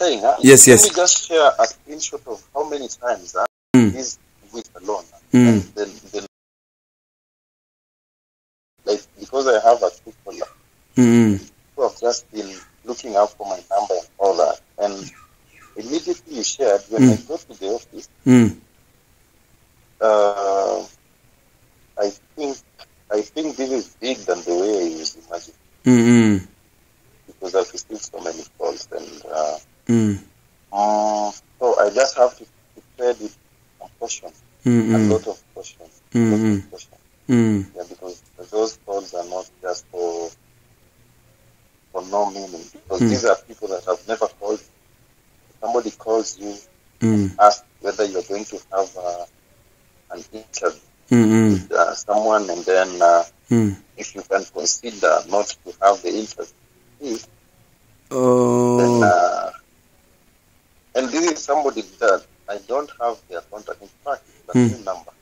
saying, yes. Let me just share a screenshot of how many times he's with alone. And then, like, because I have a true caller, who have just been looking out for my number and all that. And immediately you shared, when I go to the office, I think this is big than the way I was imagining. Because I've received so many calls and so I just have to tread with some caution. A lot of caution. Yeah, because those calls are not just for no meaning. Because these are people that have never called. Somebody calls you and asks whether you're going to have an interview with someone, and then if you can consider not to have the interview, then, and this is somebody that I don't have their contact. In fact, it's a new number.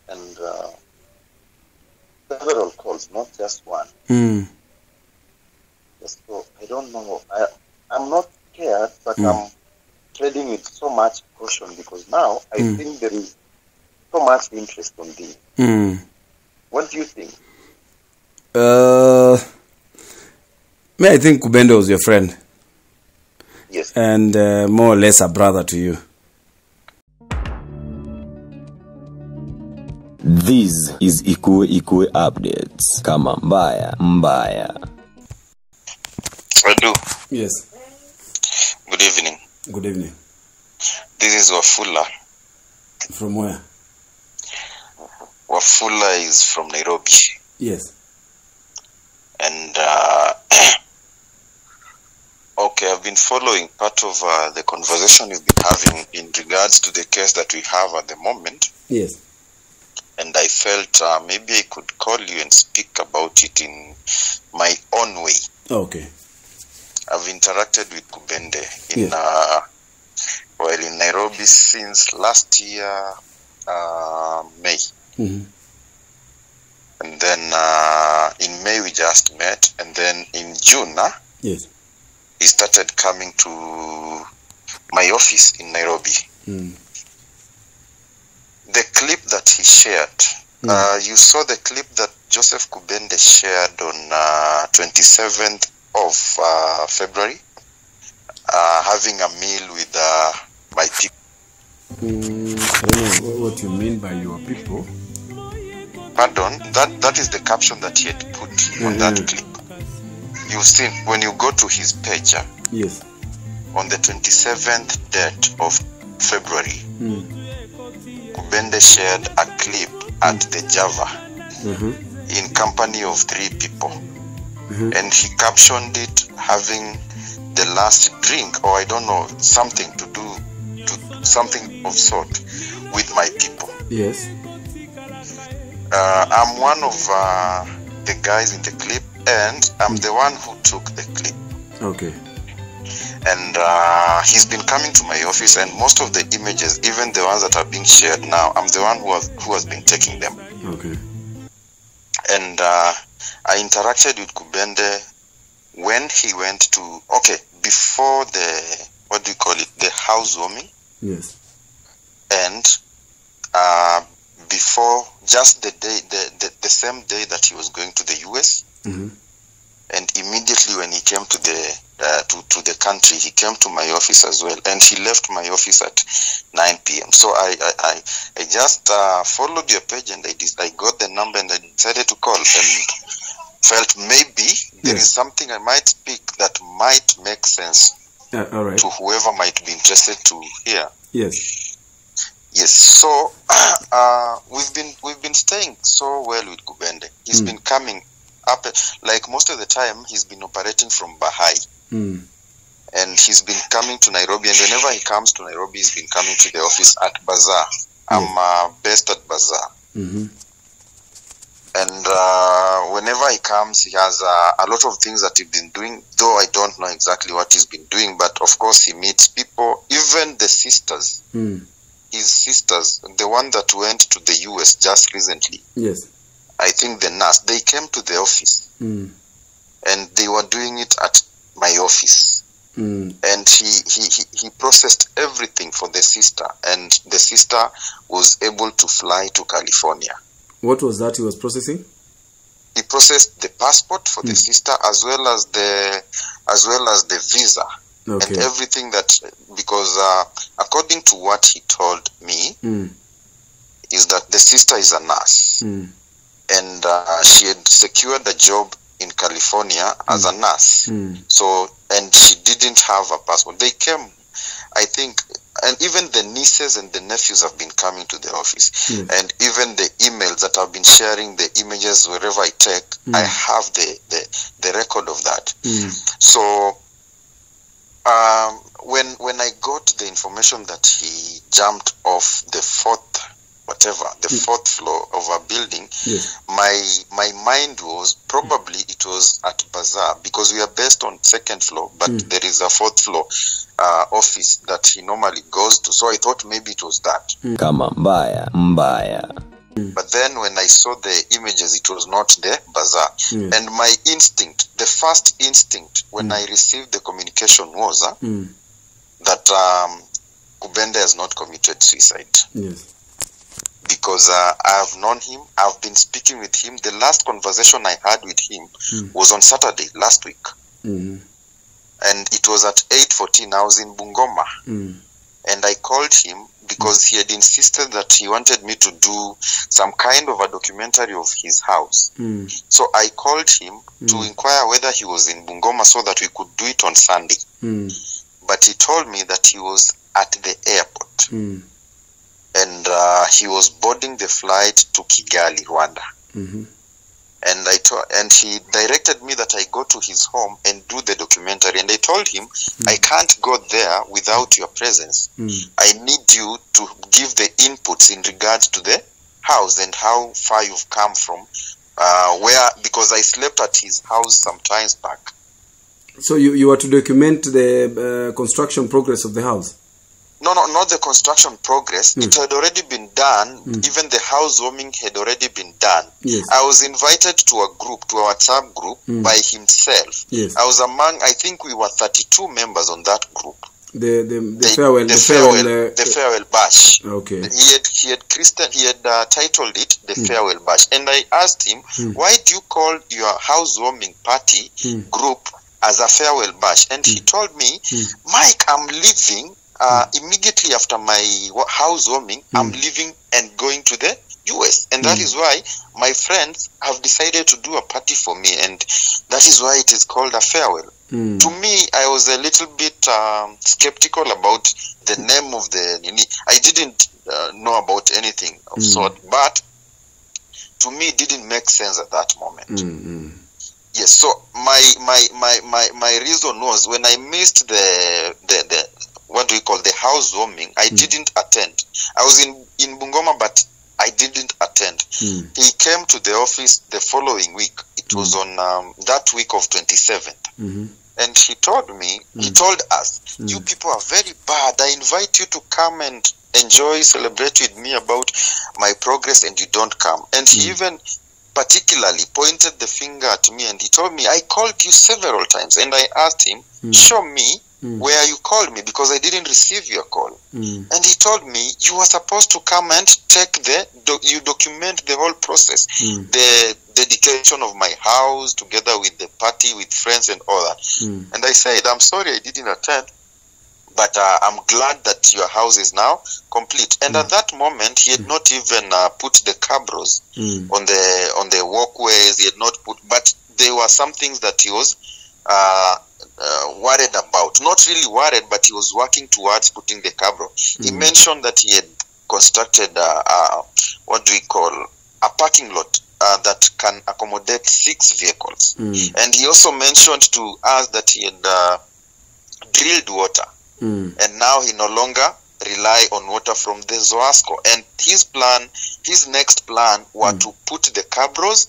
And several calls, not just one. So I don't know. I'm not scared, but I'm treading with so much caution because now I think there is so much interest on this. What do you think? I think Kubende was your friend. Yes. And more or less a brother to you. This is Ikue Updates. Kama mbaya. I do. Yes. Good evening. Good evening. This is Wafula. From where? Wafula is from Nairobi. Yes. And okay, I've been following part of the conversation you've been having in regards to the case that we have at the moment. Yes. And I felt maybe I could call you and speak about it in my own way. Okay. I've interacted with Kubende in Nairobi since last year, May. And then in May we just met, and then in June, yes, he started coming to my office in Nairobi. The clip that he shared, you saw the clip that Joseph Kubende shared on 27th of February, having a meal with my people. I don't know what you mean by your people. Pardon, that is the caption that he had put on that clip. You see, when you go to his page, yes, on the 27th date of February, Kubende shared a clip at the Java in company of 3 people. And he captioned it having the last drink, or I don't know, something to do, something of sort with my people. Yes. I'm one of the guys in the clip, and I'm the one who took the clip. Okay. And he's been coming to my office, and most of the images, even the ones that are being shared now, I'm the one who has been taking them. Okay. And I interacted with Kubende when he went to, before the, what do you call it, the housewarming. Yes. And before, just the day, the same day that he was going to the US. And immediately when he came to the country, he came to my office as well, and he left my office at 9 p.m. So I just followed your page, and I got the number, and I decided to call, and felt maybe there is something I might speak that might make sense all right, to whoever might be interested to hear. Yes. Yes. So we've been staying so well with Kubende. He's been coming up, like most of the time he's been operating from Bahai. And he's been coming to Nairobi, and whenever he comes to Nairobi, he's been coming to the office at Bazaar. I'm based at Bazaar. And whenever he comes, he has a lot of things that he's been doing, though I don't know exactly what he's been doing, but of course he meets people, even the sisters, his sisters, the one that went to the US just recently. Yes. I think the nurse, they came to the office, and they were doing it at my office. and he processed everything for the sister, and the sister was able to fly to California. What was that he was processing? He processed the passport for the sister, as well as the visa. Okay. And everything that, because according to what he told me, is that the sister is a nurse, and she had secured a job in California as a nurse. So, and she didn't have a passport. They came, I think, and even the nieces and the nephews have been coming to the office, and even the emails that I've been sharing, the images wherever I take, I have the record of that. So when I got the information that he jumped off the fourth floor of a building, my mind was probably it was at Bazaar, because we are based on second floor, but there is a fourth floor office that he normally goes to. So I thought maybe it was that. Kama mbaya. But then when I saw the images, it was not the Bazaar. And my instinct, the first instinct when I received the communication was that Kubende has not committed suicide. Yes. Because I have known him, I've been speaking with him. The last conversation I had with him was on Saturday last week. And it was at 8:14. I was in Bungoma. And I called him because he had insisted that he wanted me to do some kind of a documentary of his house. So I called him to inquire whether he was in Bungoma so that we could do it on Sunday. But he told me that he was at the airport. And he was boarding the flight to Kigali, Rwanda. And he directed me that I go to his home and do the documentary. And I told him, I can't go there without your presence. I need you to give the inputs in regards to the house and how far you've come from because I slept at his house some times back. So you were to document the construction progress of the house? No, not the construction progress. It had already been done. Even the housewarming had already been done. I was invited to a group, to a WhatsApp group by himself. I was among, I think we were 32 members on that group. The farewell bash. Okay. He had titled it the farewell bash, and I asked him, why do you call your housewarming party group as a farewell bash? And he told me, Mike, I'm leaving. Immediately after my housewarming, I'm leaving and going to the US. And that is why my friends have decided to do a party for me. And that is why it is called a farewell. To me, I was a little bit skeptical about the name of the... I didn't know about anything of sort. But to me, it didn't make sense at that moment. Yes, so my reason was when I missed the what do we call the housewarming, I didn't attend. I was in Bungoma, but I didn't attend. He came to the office the following week. It was on that week of 27th. And he told me, he told us, you people are very bad. I invite you to come and enjoy, celebrate with me about my progress, and you don't come. And he even particularly pointed the finger at me, and he told me, I called you several times. And I asked him, show me where you called me, because I didn't receive your call. And he told me, you were supposed to come and take you document the whole process, the dedication of my house together with the party, with friends and all that. And I said, I'm sorry I didn't attend, but I'm glad that your house is now complete. And at that moment, he had not even put the cabros on the walkways. He had not put, but there were some things that he was worried about. Not really worried, but he was working towards putting the cabro. He mentioned that he had constructed what do we call a parking lot that can accommodate 6 vehicles. And he also mentioned to us that he had drilled water, and now he no longer rely on water from the Zoasco. And his next plan were to put the cabros,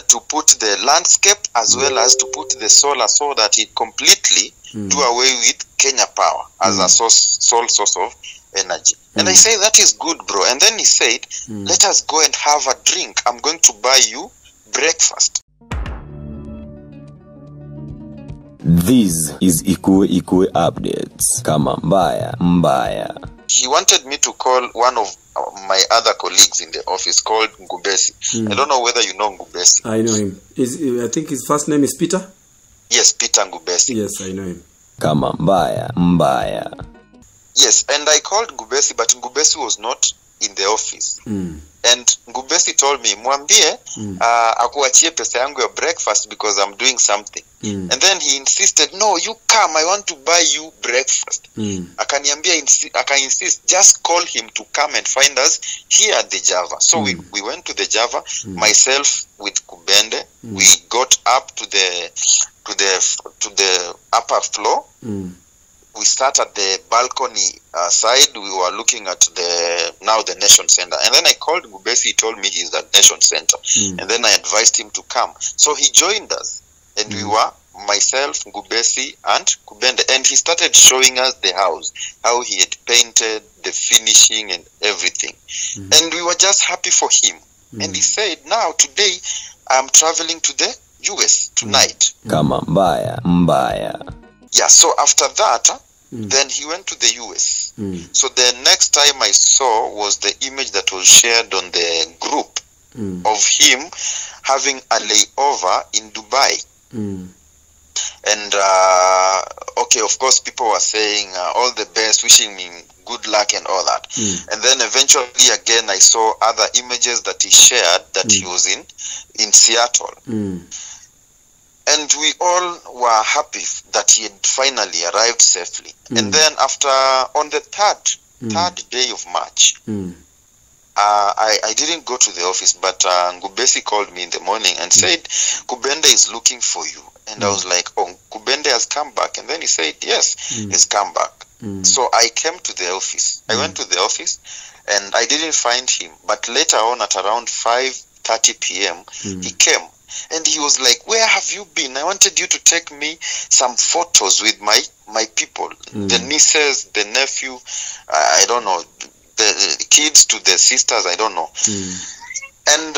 to put the landscape, as well as to put the solar, so that it completely do away with Kenya Power as a sole source of energy. And I say, that is good, bro. And then he said, let us go and have a drink. I'm going to buy you breakfast. This is Ikue Updates. Kama mbaya, mbaya. He wanted me to call one of my other colleagues in the office called Ngubesi. I don't know whether you know Ngubesi. I know him. I think his first name is Peter? Yes, Peter Ngubesi. Yes, I know him. Kama mbaya, mbaya. Yes, and I called Ngubesi, but Ngubesi was not in the office. And Ngubesi told me, mwambie, akuachie pesa yangu ya breakfast because I'm doing something. And then he insisted, no, you come, I want to buy you breakfast. Akaniambia, insist, just call him to come and find us here at the Java. So we went to the Java, myself with Kubende. We got up to the upper floor. We sat at the balcony side. We were looking at the Nation Center. And then I called Ngubesi. He told me he's at Nation Center. And then I advised him to come. So he joined us. And we were, myself, Ngubesi, and Kubende. And he started showing us the house, how he had painted, the finishing and everything. And we were just happy for him. And he said, now, today, I'm traveling to the US tonight. Kama mbaya, mbaya. Yeah, so after that, then he went to the US. So the next time I saw was the image that was shared on the group of him having a layover in Dubai. And, okay, of course, people were saying all the best, wishing me good luck and all that. And then eventually, again, I saw other images that he shared that he was in Seattle. And we all were happy that he had finally arrived safely. And then after, on the third day of March, I didn't go to the office, but Ngubesi called me in the morning and said, Kubende is looking for you. And I was like, oh, Kubende has come back. And then he said, yes, he's come back. So I came to the office. I went to the office and I didn't find him. But later on at around 5:30 p.m., he came. And he was like, where have you been? I wanted you to take me some photos with my people, the nieces, the nephew, I don't know, the kids to the sisters, I don't know. And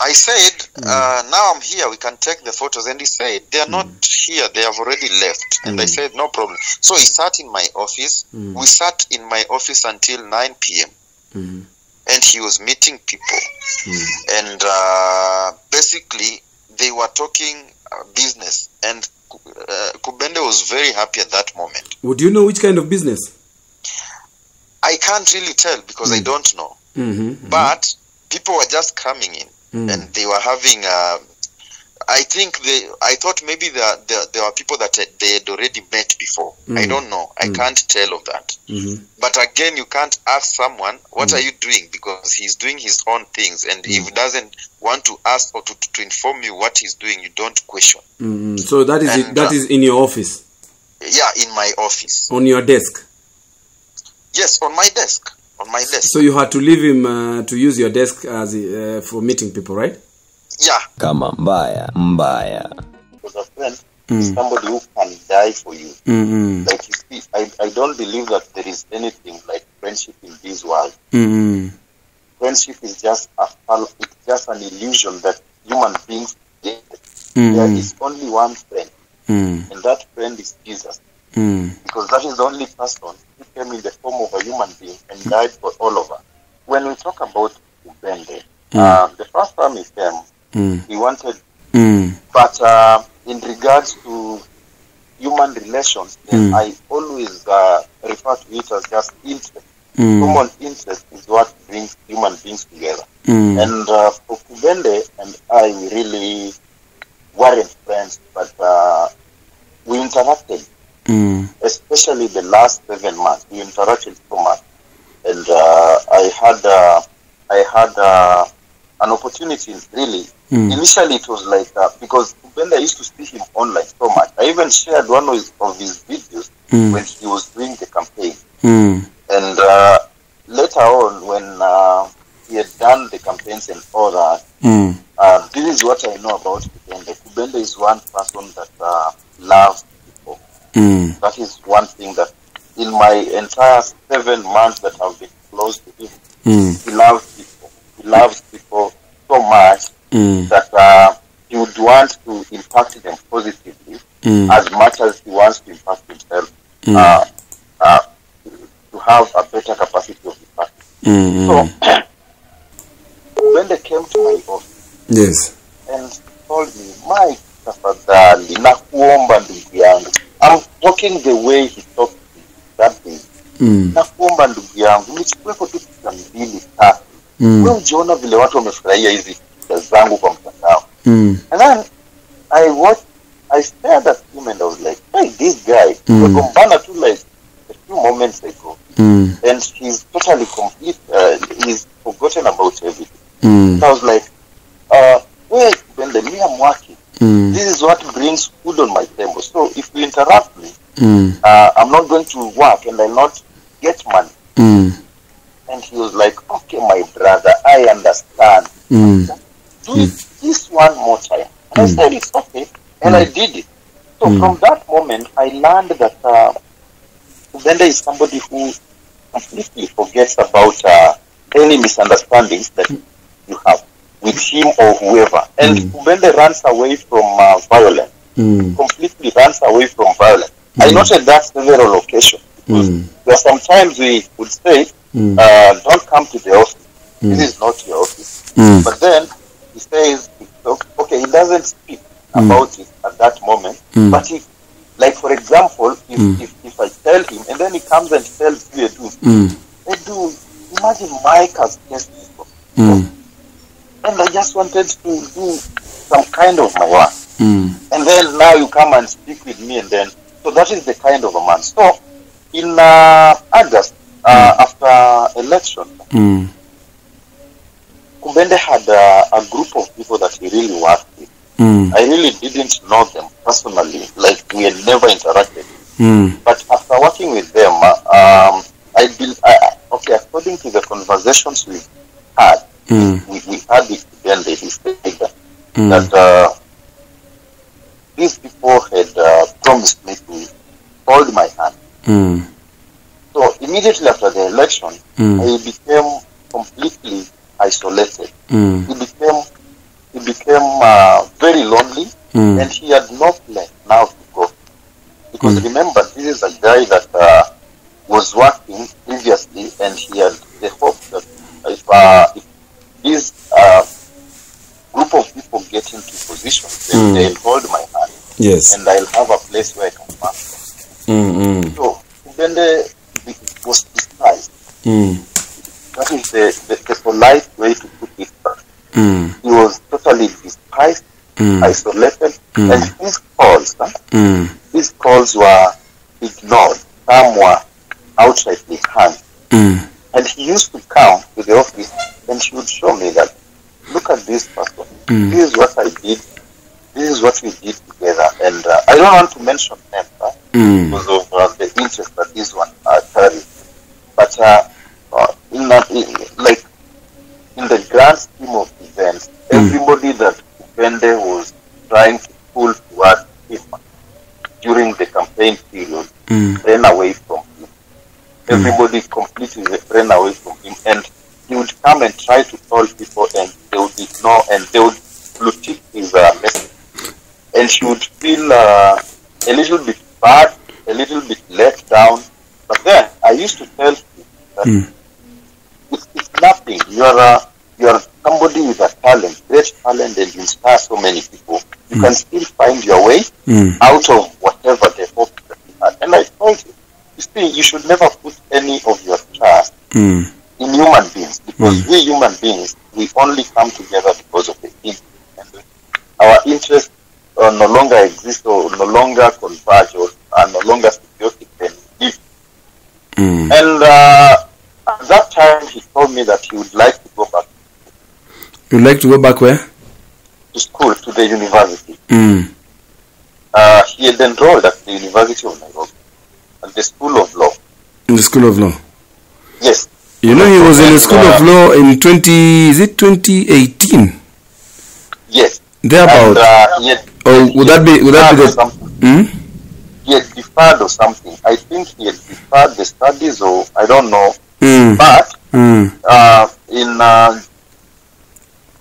I said, now I'm here, we can take the photos. And he said, they are not here, they have already left. And I said, no problem. So he sat in my office. We sat in my office until 9 p.m. And he was meeting people. And basically, they were talking business. And Kubende was very happy at that moment. Would you know which kind of business? I can't really tell because I don't know. But people were just coming in. And they were having... I thought maybe there were people that they had already met before. I don't know. I can't tell of that. But again, you can't ask someone, what are you doing? Because he's doing his own things. And if he doesn't want to ask or to inform you what he's doing, you don't question. So that is that is in your office? Yeah, in my office. On your desk? Yes, on my desk. On my desk. So you had to leave him to use your desk as for meeting people, right? Yeah. Kama mbaya, mbaya. Because a friend is somebody who can die for you. Like you see, I don't believe that there is anything like friendship in this world. Friendship is just an illusion that human beings get. There is only one friend, and that friend is Jesus. Because that is the only person who came in the form of a human being and died for all of us. When we talk about Kubende, the first time he came, he wanted, but in regards to human relations, then I always refer to it as just interest. Common interest is what brings human beings together. And for Kubende and I, we really weren't friends, but we interacted. Especially the last 7 months, we interacted so much. And I had an opportunity, really. Initially, it was like, because Kubende, I used to see him online so much. I even shared one of his videos when he was doing the campaign. And later on, when he had done the campaigns and all that, this is what I know about Kubende. Kubende is one person that loves people. That is one thing that in my entire 7 months that I've been close to him, he loves people. He loves people so much that he would want to impact them positively as much as he wants to impact himself, to have a better capacity of impact. So, when they came to my office, yes, and told me, Mike, tafadhali, nakuomba ndugu yangu. I'm talking the way he talked to me that day. Nakuomba ndugu yangu, nichukue tu pesa 2-3. Wewe ujiona vile watu wamefurahia hizi picha zangu kwa mtandao. And then I stared at him and I was like, hey, this guy, we're to like a few moments ago. And he's totally complete, he's forgotten about everything. So I was like, wait, when the me I'm working, this is what brings food on my table. So if you interrupt me, I'm not going to work and I'll not get money. And he was like, okay, my brother, I understand. Do it this one more time. And I said, it's okay. And I did it. So from that moment, I learned that Kubende is somebody who completely forgets about any misunderstandings that you have with him or whoever. And Kubende runs away from violence. Completely runs away from violence. I noted that several occasions. Because there are sometimes we would say, don't come to the office. This is not your office. But then he says, okay, he doesn't speak about it at that moment. But if, like for example, if I tell him, and then he comes and tells you, Edu, imagine Mike has guest people. And I just wanted to do some kind of my work. And then now you come and speak with me, and then, so that is the kind of a man. So in August, after election, Kubende had a group of people that he really worked with. I really didn't know them personally, like we had never interacted. But after working with them, okay, according to the conversations we had, we had with Kubende, he said that these people had promised me to hold my hand. So immediately after the election, I became completely isolated. He became very lonely, and he had no plan now to go. Because remember, this is a guy that was working previously, and he had the hope that if this group of people get into position, then they'll hold my hand. Yes. And I'll have a place where I can work. So Kubende was despised. That is the polite way to put it. He was totally despised, isolated, and his calls were ignored. Some were outrightly hung. And he used to come to the office and he would show me that, look at this person. This is what I did. This is what we did together. And I don't want to mention them because of the interest that this one carries. But in the grand scheme of events, everybody that Kubende was trying to pull toward him during the campaign period ran away from him. Everybody completely ran away from him, and he would come and try to call people, and they would ignore, and they would critique his message. And she would feel a little bit bad, a little bit let down. But then I used to tell him that it's nothing. You are somebody with a talent, great talent, and you inspire so many people. You can still find your way out of whatever the hope that you had. And I told him, you see, you should never put any of your trust in human beings, because we human beings, we only come together because of the interest. And our interests no longer exist, or no longer converge, or are no longer symbiotic and live. And at that time, he told me that he would like to go back. You'd like to go back where? To school, to the university. He had enrolled at the University of Nairobi, at the School of Law. In the School of Law? Yes. You know, he was in the School of Law in 2018? Yes. Thereabout. Would that be the... He had deferred or something. I think he had deferred the studies, or I don't know. But in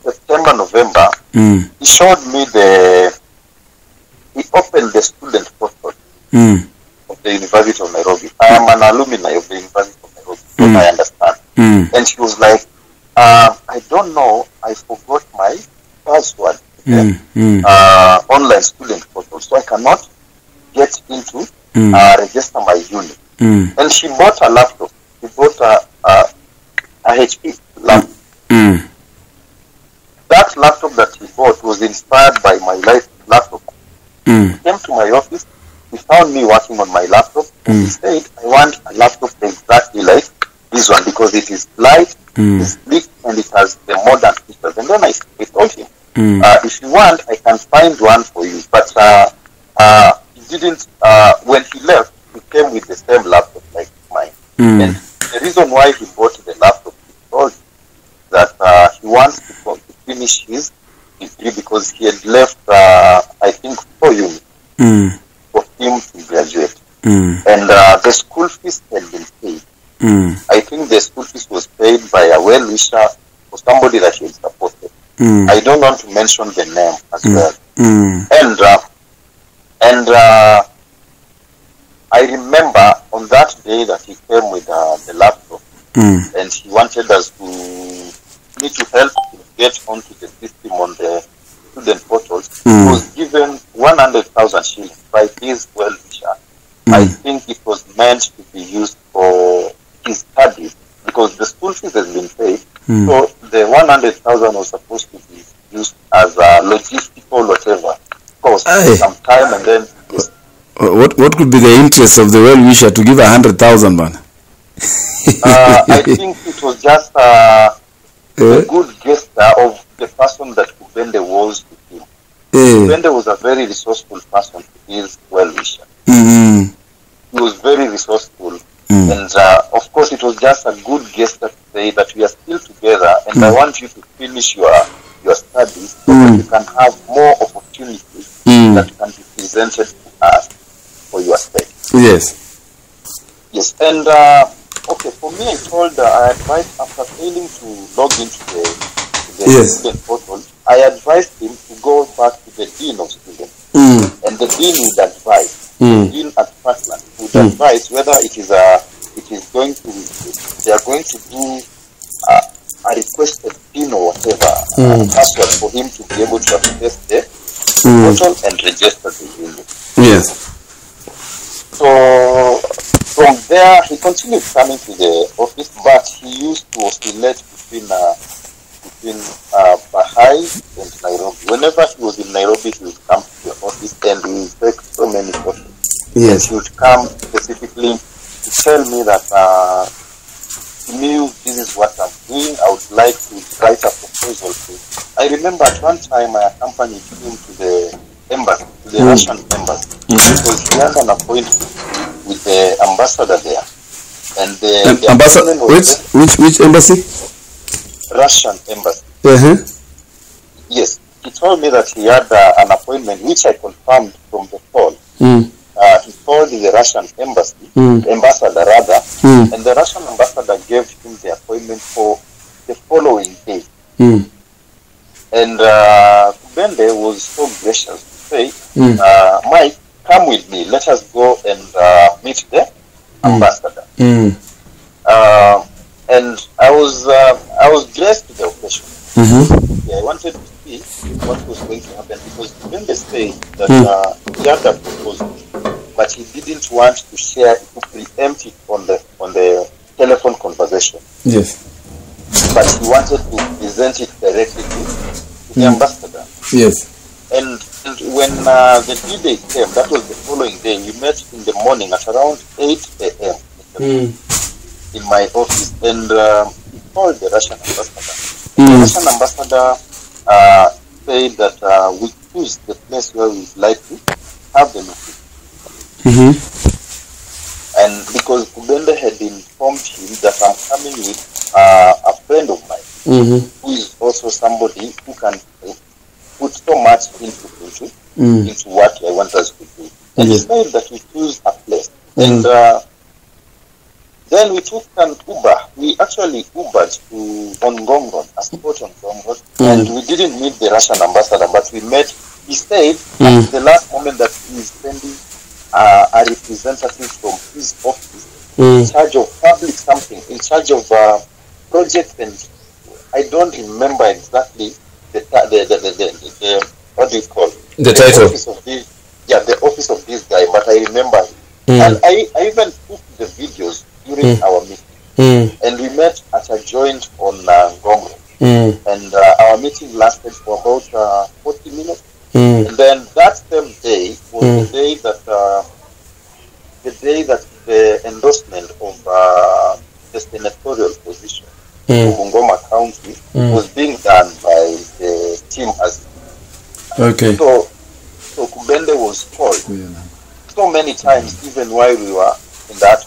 September, November, he showed me he opened the student portal Mm. of the University of Nairobi. I am an alumni of the University of Nairobi, so I understand. And she was like, I don't know, I forgot my password to the online student portal, so I cannot get into register my unit. And she bought a laptop. She bought a HP laptop. That laptop that he bought was inspired by my laptop. He came to my office, he found me working on my laptop, and he said, I want a laptop exactly like this one because it is light, it's sleek, and it has the modern features. And then I told him, if you want, I can find one for you. But he didn't, when he left, he came with the same laptop like mine. And the reason why he bought the laptop, he told me that he wants to finish his degree because he had left, I think, 4 units for him to graduate. And the school fees had been paid. I think the school fees was paid by a well-wisher or somebody that he had supported. I don't want to mention the name as well. And I remember on that day that he came with the laptop, and he wanted us to help him get onto the system on the student portals. He was given 100,000 shillings by his well-wisher. I think it was meant to be used for his studies because the school fees has been paid. So the 100,000 was supposed to be used as a logistical whatever cost some time, and then What could be the interest of the well-wisher to give 100,000, man? I think it was just a good gesture of the person that Kubende was to him. Kubende was a very resourceful person to his well-wisher. He was very resourceful. And of course, it was just a good gesture to say that we are still together, and I want you to finish your studies so that you can have more opportunities that can be presented to us for your sake. Yes. Yes, and okay, for me, I told I advised after failing to log into the student portal, I advised him to go back to the dean of students, and the dean would advise. The dean at Parkland would advise whether they are going to do a requested PIN or whatever password for him to be able to access the portal and register the unit. Yes. So from there, he continued coming to the office, but he used to oscillate between Bahai and Nairobi. Whenever he was in Nairobi, he would come to the office and we would take so many photos. Yes. He would come specifically to tell me that this is what I'm doing. I would like to write a proposal to. I remember at one time I accompanied him to the embassy, to the Russian embassy, because he had an appointment with the ambassador there. And the ambassador, which embassy? Russian embassy. Yes, he told me that he had an appointment, which I confirmed from the call. He called the Russian embassy, ambassador rather, and the Russian ambassador gave him the appointment for the following day. And Kubende was so gracious to say, Mike, come with me, let us go and meet the ambassador. And I was dressed to the occasion. I wanted to see what was going to happen because Kubende said that he had a proposal, but he didn't want to share it, to preempt it on the telephone conversation. Yes. But he wanted to present it directly to the ambassador. Yes. And when the D-Day came, that was the following day, we met in the morning at around 8 a.m. in my office, and he called the Russian ambassador. The Russian ambassador said that we choose the place where we would like to have the meeting. And because Kubende had informed him that I'm coming with a friend of mine, who is also somebody who can put so much into what I want us to do. And he said that we choose a place. And then we took an Uber. We actually Ubered to on Ngong Road, a spot on Ngong Road. And we didn't meet the Russian ambassador, but we met he said at the last moment that he is sending a representative from his office in charge of public something, in charge of projects, and I don't remember exactly the what do you call the title? Office of this, the office of this guy, but I remember it. And I even put the videos during our meeting, and we met at a joint on Ngongro, and our meeting lasted for about 40 minutes. And then that same day was the day that the endorsement of the senatorial position in Bungoma County was being done by the team as. Okay. So Kubende was called so many times, even while we were in that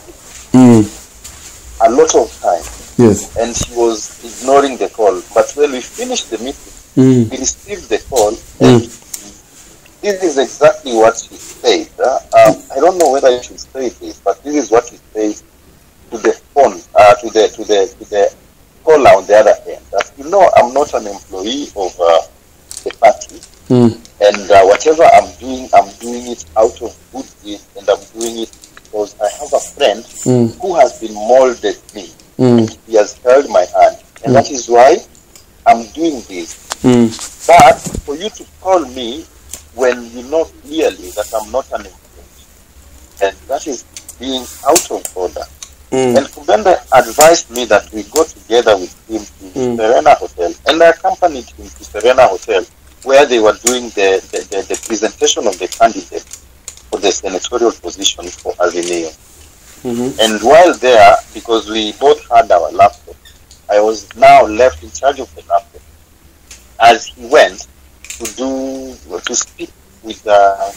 a lot of time. Yes. And he was ignoring the call. But when we finished the meeting, he received the call, and this is exactly what he said. I don't know whether I should say this, but this is what he says to the phone, to the caller on the other end. That, I'm not an employee of the party, and whatever I'm doing it out of good deed, and I'm doing it because I have a friend who has been molded me. He has held my hand, and that is why I'm doing this. But for you to call me when you know clearly that I'm not an employee, and that is being out of order. And Kubende advised me that we go together with him to Serena Hotel, and I accompanied him to Serena Hotel, where they were doing the presentation of the candidate for the senatorial position for Azimio. And while there, because we both had our laptop, I was now left in charge of the laptop as he went to speak with the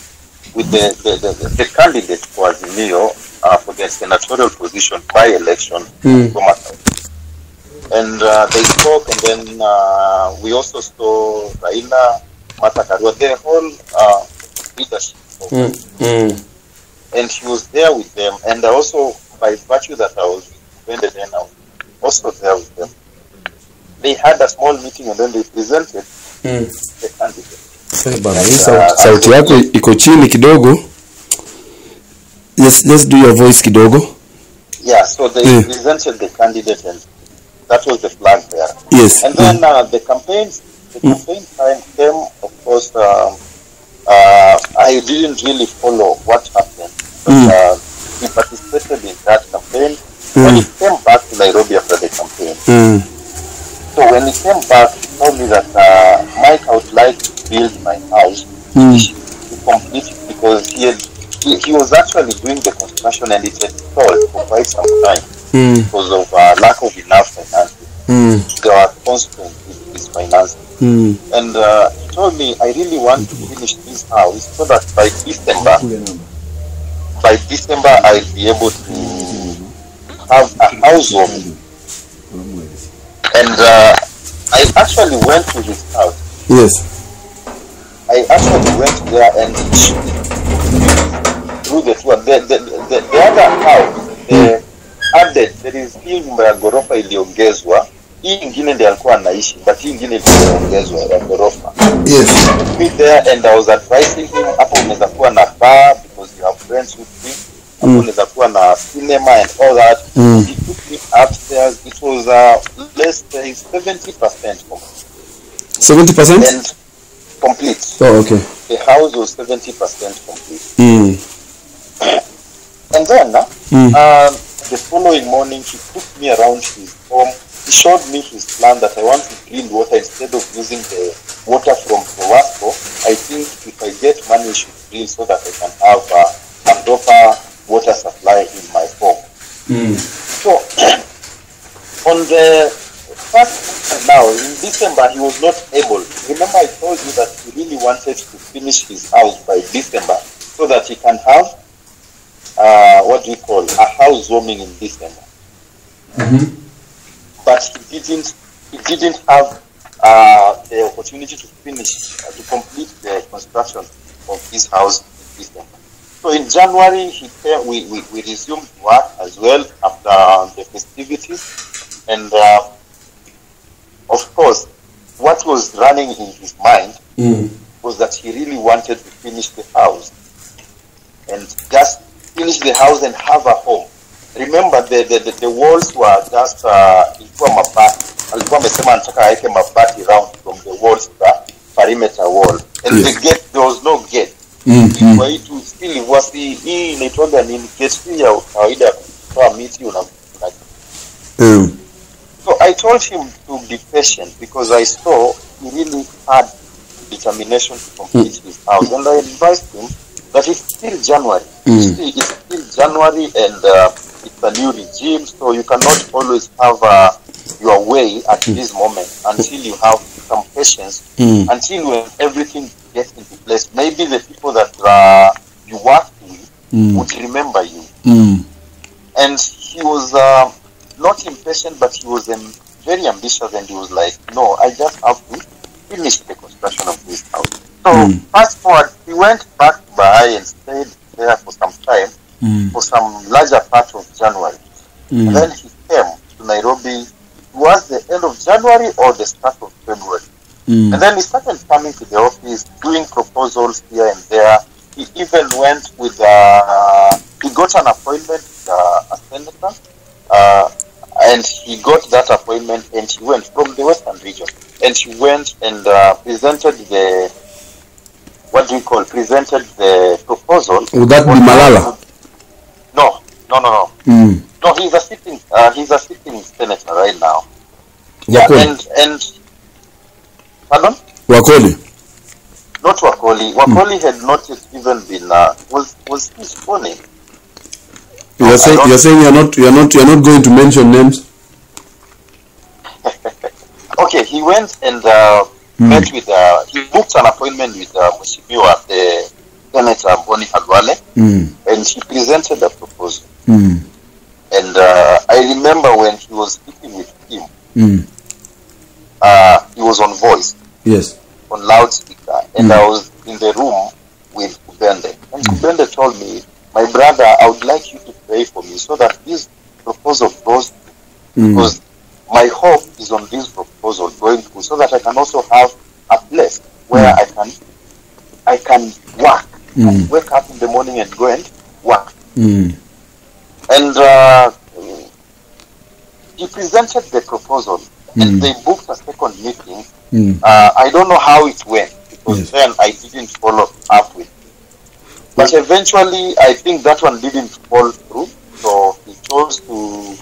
candidate for Azimio for the senatorial position by election. And they spoke, and then we also saw Raila, Martha Karua, the whole leadership. And he was there with them, and also by virtue that I was with them, I was also there with them. They had a small meeting, and then they presented the candidate. Sauti yako iko chini kidogo. Let's do your voice kidogo. Yeah, so they presented the candidate, and that was the flag there. Yes. And then the campaign time came, of course. I didn't really follow what happened. But, he participated in that campaign. When he came back to Nairobi after the campaign, so when he came back, he told me that Mike, I would like to build my house to complete it, because he was actually doing the construction, and it had stalled for quite some time because of lack of enough finances. There were constraints with his finances. And he told me, I really want to finish this house so that by December I'll be able to have a housewarming. And I actually went to his house. Yes. I actually went there and through the tour. The other house, there is hii nyumba ya ghorofa iliongezwa. Hii ingine ndiyo alikuwa anaishi, but hii ingine iliongezwa ya ghorofa. Yes. Be there, and I was advising him, hapo unaweza kuwa na bar because you have friends with me. Hapo unaweza kuwa na cinema and all that. He took me upstairs. It was let's say 70% complete. 70%? And complete. Oh, okay. The house was 70% complete. And then the following morning, he took me around his home. He showed me his plan that I want to clean water instead of using the water from Wasco. I think if I get money, we should drill so that I can have a proper water supply in my home. So, on the first now, in December, he was not able. Remember, I told you that he really wanted to finish his house by December so that he can have a housewarming in December. But he didn't have the opportunity to finish, to complete the construction of his house in December. So in January, we resumed work as well after the festivities. And of course, what was running in his mind was that he really wanted to finish the house and just finish the house and have a home. Remember, the walls were just ilikuwa mabati. Alikuwa amesema anataka aweke mabati round from the walls to the perimeter wall. And the gate, there was no gate. Kwa hiyo still was hii inaitwaga nini, gate ya kawaida kwa miti una. So I told him to be patient because I saw he really had determination to complete his house, and I advised him that it's still January. It's still January, and it's a new regime, so you cannot always have your way at this moment until you have some patience, until when everything gets into place. Maybe the people that you work with would remember you. And he was not impatient, but he was very ambitious, and he was like, no, I just have to finish the construction of this house. So fast forward, he went back to Bahai and stayed there for some time, for some larger part of January. And then he came to Nairobi towards the end of January or the start of February. And then he started coming to the office, doing proposals here and there. He even went with, he got an appointment with a senator, and he got that appointment, and he went from the Western region, and he went and presented the, presented the proposal. Would that be Malala? No. No, he's a sitting senator right now. Wakoli. Yeah, and pardon? Wakoli. Not Wakoli. Wakoli had not yet even been was he sworn in? You're saying you're not going to mention names? Okay, he went and met with he booked an appointment with Mheshimiwa, the Senator Boni Halwale, and he presented a proposal. And I remember when he was speaking with him, he was on voice, on loudspeaker, and I was in the room with Kubende. And Kubende told me, my brother, I would like you to pray for me so that this proposal goes through, because my hope is on this proposal going through, so that I can also have a place where I can work, and wake up in the morning and go and work. And he presented the proposal, and they booked a second meeting. I don't know how it went, because then I didn't follow up with it. But eventually, I think that one didn't fall through, so he chose to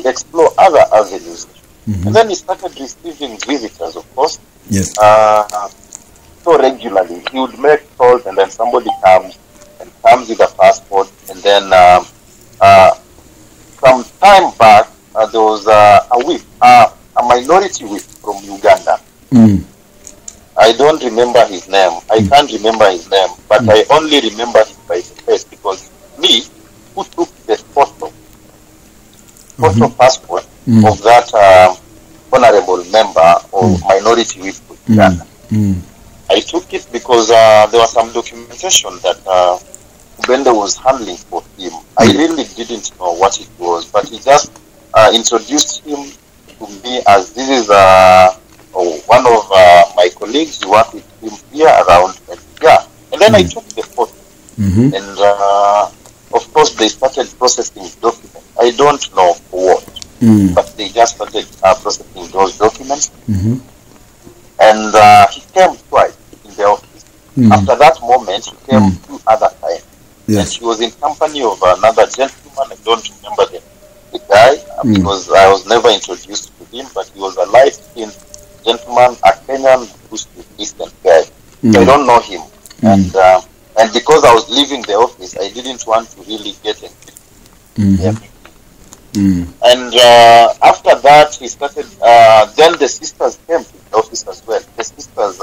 explore other avenues. And then he started receiving visitors, of course. So regularly, he would make calls, and then somebody comes with a passport, and then some time back, there was a whip, a minority whip from Uganda. I don't remember his name. I can't remember his name, but I only remember him by his face, because me, who took the photo passport of that honorable member or minority whip from Uganda. I took it because there was some documentation that Kubende was handling for him. I really didn't know what it was, but he just introduced him to me as this is one of my colleagues who work with him here around. And then I took the photo, and of course they started processing documents. I don't know for what, but they just started processing those documents. And he came twice in the office. After that moment, he came 2 other times. And he was in company of another gentleman. I don't remember the guy, because I was never introduced to him, but he was a light-skinned gentleman, a Kenyan Eastern guy. So I don't know him. And because I was leaving the office, I didn't want to really get into him. And after that, he started, then the sisters came to the office as well. The sisters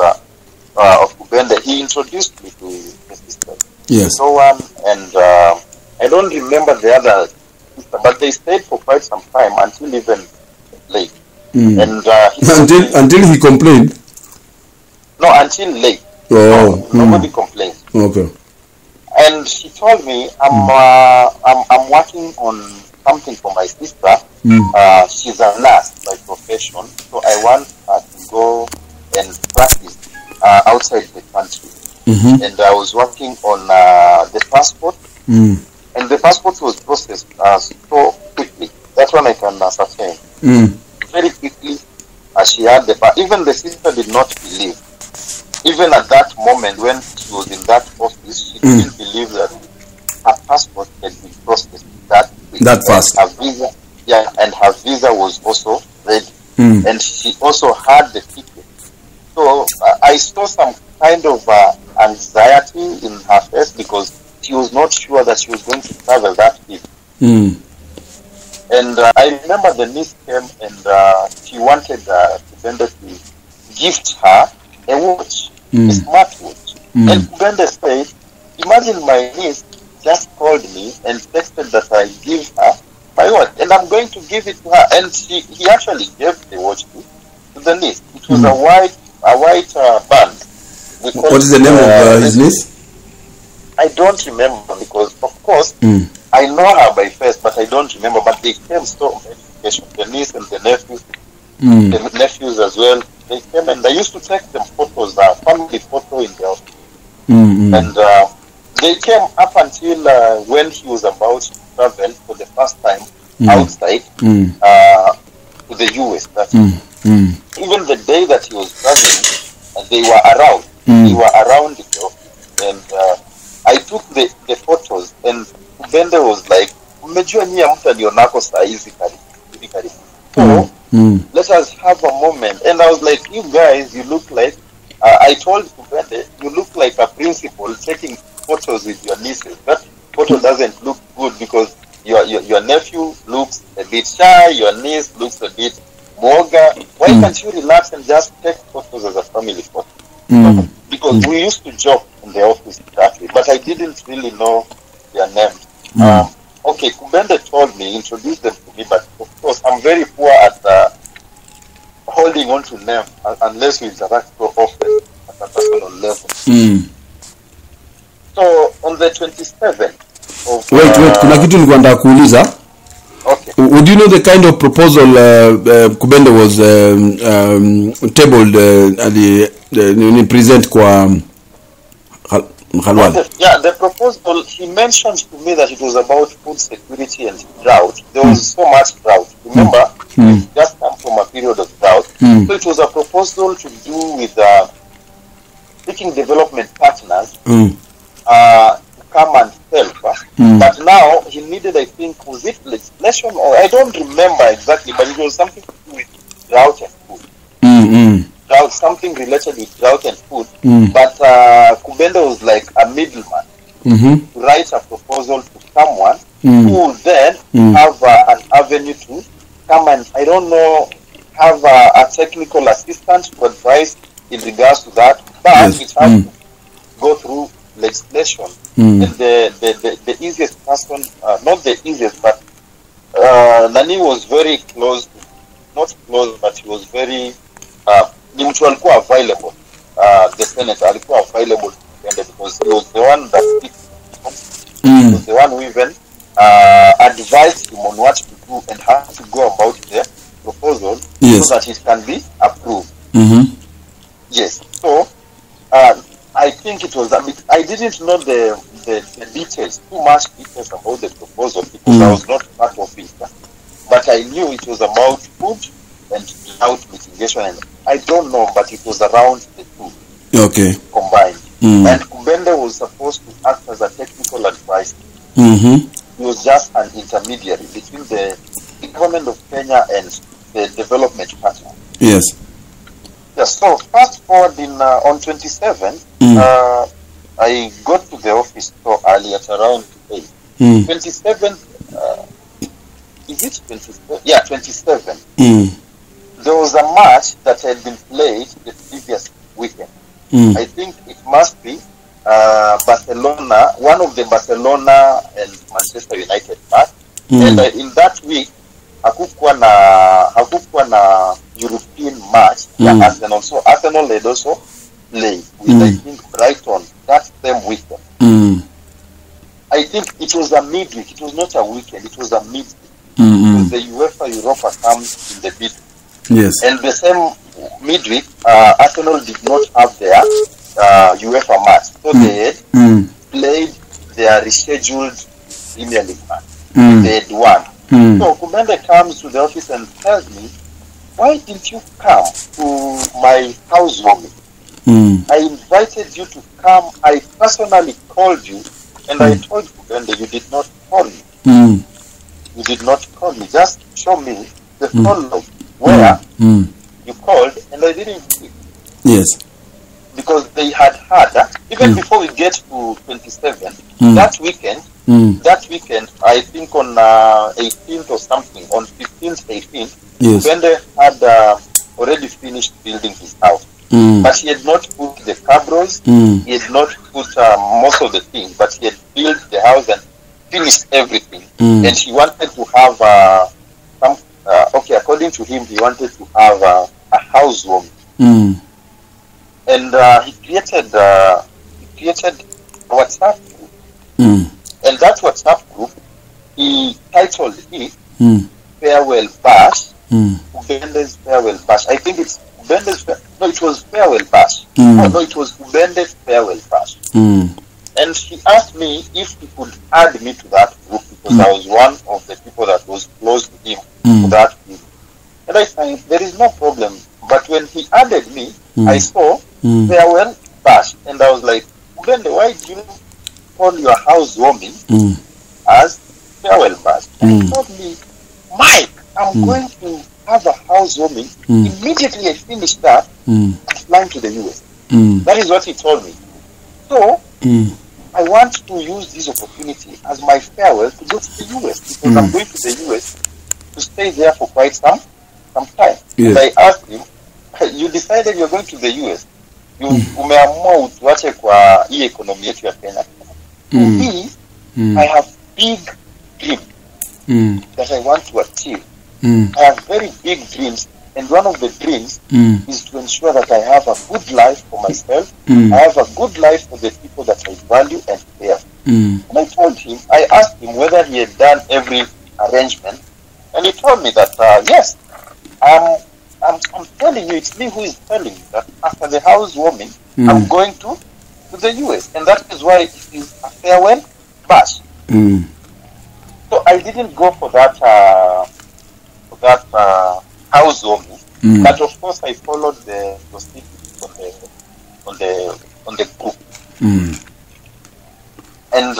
of Kubende, he introduced me to the sisters. So one, and I don't remember the other sister, but they stayed for quite some time, until even late. And until he complained? No, until late. Nobody complained. And he told me, I'm working on something for my sister. She's a nurse by profession, so I want her to go and practice outside the country. And I was working on the passport. And the passport was processed so quickly. That one I can ascertain. Very quickly, she had even the sister did not believe. Even at that moment when she was in that office, she didn't believe that her passport had been processed that quickly. That fast. Her visa, and her visa was also ready. And she also had the ticket. So I saw some kind of anxiety in her face because she was not sure that she was going to travel that evening. And I remember the niece came and she wanted Kubende to gift her a watch, a smartwatch. And Kubende said, imagine my niece just called me and texted that I give her my watch and I'm going to give it to her. And he actually gave the watch to the niece. It was a white band. What is the name of his niece? I don't remember because, of course, I know her by face, but I don't remember. But they came so many occasions, the niece and the nephews, the nephews as well. They came and I used to take them photos, family photo in the office. And they came up until when he was about to travel for the first time outside to the US. Even the day that he was traveling, they were around. They were around the office. And I took the photos and Kubende was like, so let us have a moment. And I was like, you guys, you look like, I told Kubende, you look like a principal taking photos with your nieces. That photo doesn't look good because your nephew looks a bit shy, your niece looks a bit moga. Why can't you relax and just take photos as a family photo? Because we used to joke in the office that way, but I didn't really know their names. Okay, Kubende told me, introduced them to me, but of course I'm very poor at holding on to names unless we interact so often at a personal level. So on the 27th of... Wait, kuna kitu nilikuwa nataka kuuliza. Okay. Would you know the kind of proposal Kubende was tabled present kwa Mkhalwala? Yeah, the proposal, he mentioned to me that it was about food security and drought. There was so much drought. Remember, we just come from a period of drought. So it was a proposal to do with seeking development partners to come and help. But now he needed, I think, was it legislation or I don't remember exactly, but it was something to do with drought and food. Drought, something related with drought and food. But Kubende was like a middleman to write a proposal to someone who will then have an avenue to come and, I don't know, have a technical assistant to advise in regards to that. But it has to go through legislation. And the easiest person, not the easiest, but Nani was very close, not close, but he was very, ni mtu alikuwa available, the senator alikuwa available because he was the one that he was the one who even advised him on what to do and how to go about the proposal so that it can be approved. Yes, so I think it was a bit, I didn't know the details, too much details about the proposal because I was not part of it. But I knew it was about food and drought mitigation, and I don't know, but it was around the two combined. And Kubende was supposed to act as a technical advisor. He was just an intermediary between the government of Kenya and the development partner. Yes. Yes, so fast forward on 27th, I got to the office so early at around 8. 27th, is it 27? Yeah, 27. There was a match that had been played the previous weekend. I think it must be Barcelona, one of the Barcelona and Manchester United match. And in that week, hakukuwa na European match ya Arsenal. So Arsenal had also played with I think Brighton that same weekend. I think it was a midweek. It was not a weekend. It was a midweek. Because the UEFA Europa comes in the midweek. Yes. And the same midweek, Arsenal did not have their UEFA match, so they had played their rescheduled Premier League match. They had won. So Kubende comes to the office and tells me, "Why didn't you come to my housewarming? I invited you to come. I personally called you, and I told Kubende you did not call me. You did not call me. Just show me the phone log where you called, and I didn't speak." Yes. Because they had even before we get to 27, that weekend, I think on 18th or something, on 15th, 18th, Yes. Kubende had already finished building his house. But he had not put the cabros, he had not put most of the things, but he had built the house and finished everything. And he wanted to have according to him, he wanted to have a housewarming. And he created a WhatsApp group. And that WhatsApp group, he titled it Farewell Bash, Kubende's Farewell Bash. I think it's Kubende's, no, it was Farewell Bash. No, it was Kubende's Farewell Bash. And he asked me if he could add me to that group, because I was one of the people that was close to him to that group. And I said, there is no problem. But when he added me, I saw Farewell Bash. And I was like, Kubende, why do you call your housewarming as Farewell Bash? And he told me, Mike, I'm going to have a housewarming. Immediately I finished that, I'm flying to the US. That is what he told me. So, I want to use this opportunity as my farewell to go to the US, because I'm going to the US to stay there for quite some time. And I asked him, you decided you're going to the US. Umeamua utuache kwa hii ekonomi yetu ya Kenya. Me, I have big dreams that I want to achieve. I have very big dreams, and one of the dreams is to ensure that I have a good life for myself. I have a good life for the people that I value and care. And I told him, I asked him whether he had done every arrangement, and he told me that yes, I'm telling you, it's me who is telling you that after the housewarming, I'm going to the US, and that is why it is a farewell bash. So I didn't go for that housewarming, but of course I followed the procedures on the group, and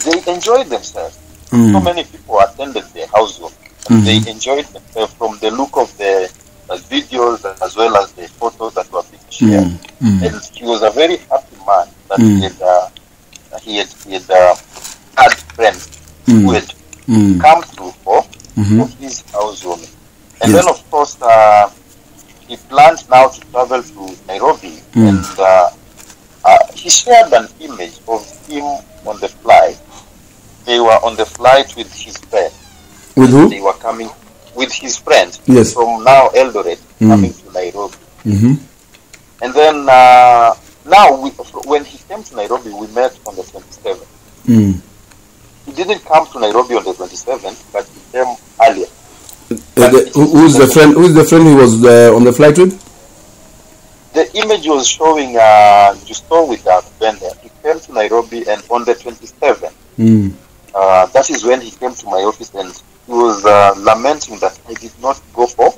they enjoyed themselves. So many people attended the housewarming. They enjoyed themselves from the look of the videos as well as the photos that were being shared. And he was a very happy man that he had friends who had come through for his housewarming. And then, of course, he planned now to travel to Nairobi, and he shared an image of him on the flight. They were on the flight with his friend. With who? They were coming with his friend from now Eldoret, coming to Nairobi. And then when he came to Nairobi, we met on the 27th. He didn't come to Nairobi on the 27th, but he came earlier. Who's the friend? Who's the friend he was on the flight with? The image was showing Justo with Kubende. He came to Nairobi, and on the 27th, that is when he came to my office, and he was lamenting that I did not go for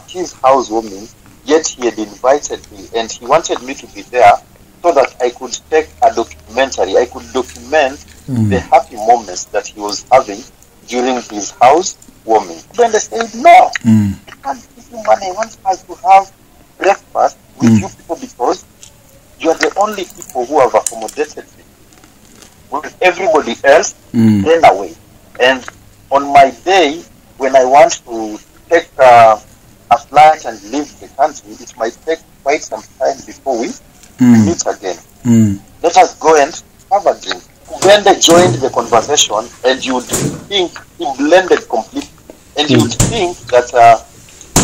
his housewarming, yet he had invited me, and he wanted me to be there so that I could take a documentary. I could document the happy moments that he was having during his housewarming. Then they said, no, I can't give you money. I want us to have breakfast with you people, because you are the only people who have accommodated me. With everybody else, ran away. And on my day, when I want to take a flight and leave the country, it might take quite some time before we meet again. Let us go and have a drink. Kubende joined the conversation, and you would think he blended completely. And you would think that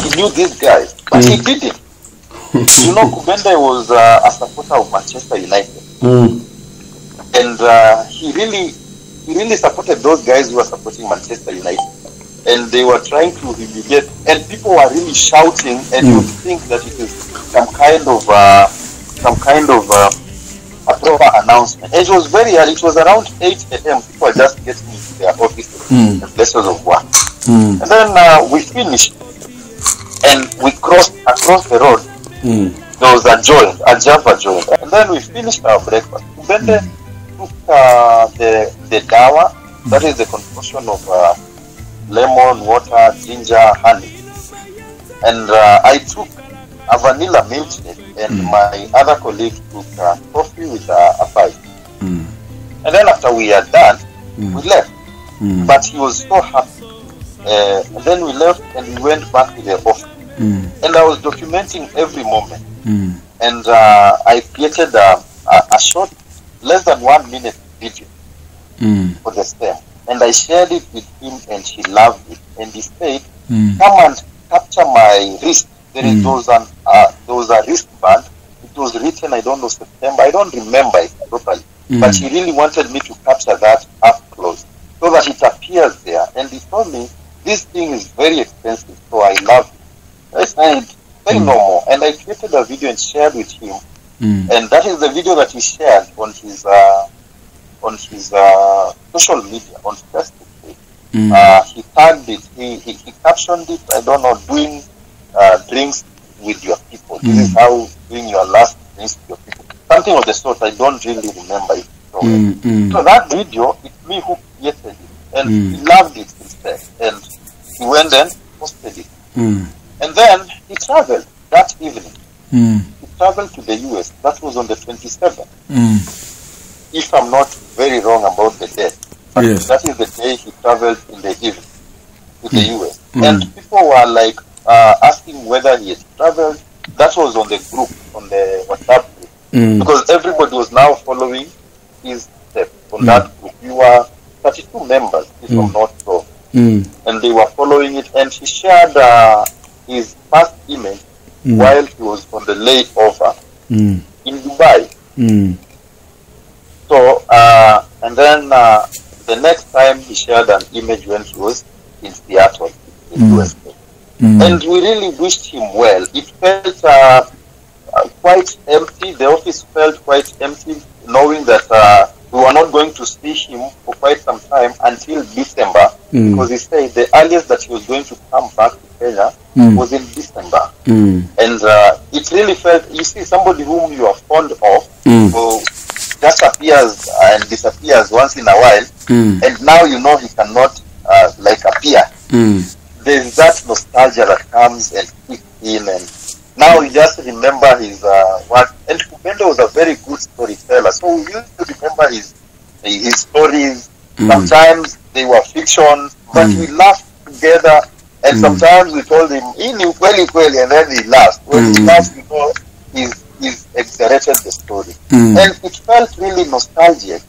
he knew this guy, but he didn't. You know, Kubende was a supporter of Manchester United. And he really supported those guys who were supporting Manchester United. and they were trying to humiliate, and people were really shouting, and you would think that it is some kind of a proper announcement. And it was very early. It was around 8 a.m. People were just getting into their offices and places of work. And then we finished, and we crossed across the road. There was a Java joint. And then we finished our breakfast. Kubende took the dawa, that is the concoction of lemon, water, ginger, honey. And I took a vanilla milkshake, and my other colleague took coffee with a pie. And then after we are done, we left. But he was so happy. And then we left and we went back to the office. And I was documenting every moment. And I created a short, less than 1 minute video for the stem. And I shared it with him, and he loved it. And he said, come and capture my wrist. There was a wristband. It was written, I don't know, September. I don't remember it properly. But he really wanted me to capture that up close so that it appears there. And he told me, this thing is very expensive, so I love it. I said, very normal. And I created a video and shared with him. And that is the video that he shared on his social media, on Facebook page. He tagged it, he captioned it, I don't know, doing drinks with your people. This is how doing your last drinks with your people. Something of the sort, I don't really remember it. So that video, it's me who created it. And he loved it instead. And he went and posted it. And then he traveled that evening. He traveled to the US. That was on the 27th. If I'm not very wrong about the date. But that is the day he traveled in the evening to the US. And people were like asking whether he had traveled. That was on the group, on the WhatsApp group. Because everybody was now following his steps on that group. We were 32 members, if I'm not wrong. And they were following it. And he shared his first image while he was on the layover in Dubai. So, and then the next time he shared an image when he was in Seattle, in USA. And we really wished him well. It felt quite empty. The office felt quite empty, knowing that we were not going to see him for quite some time until December, because he said the earliest that he was going to come back to Kenya was in December. And it really felt, you see, somebody whom you are fond of, who just appears and disappears once in a while, and now you know he cannot like appear. There's that nostalgia that comes and kicks in, and now you just remember his work. And Kubende was a very good storyteller, so we used to remember his stories. Sometimes they were fiction, but we laughed together. And sometimes we told him, he knew kweli, and then he laughed. When he laughed, you know, he's exaggerated the story. And it felt really nostalgic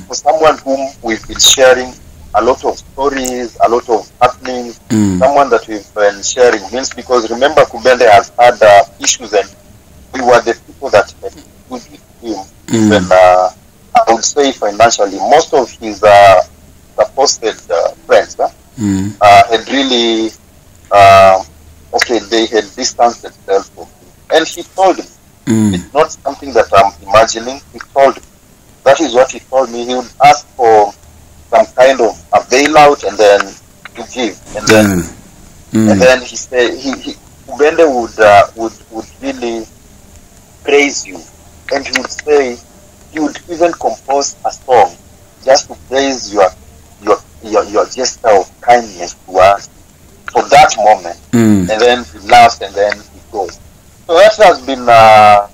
for someone whom we've been sharing a lot of stories, a lot of happenings, someone that we've been sharing means, because remember, Kubende has had issues, and we were the people that had good with him, even I would say financially. Most of his supposed friends had really, they had distanced themselves from him. And he told me, it's not something that I'm imagining, he told me. That is what he told me. He would ask for some kind of a bailout and then to give. And then he said, Kubende would really praise you. And he would say, he would even compose a song just to praise your gesture of kindness to us for that moment. And then he laughs and then he goes. So that has been the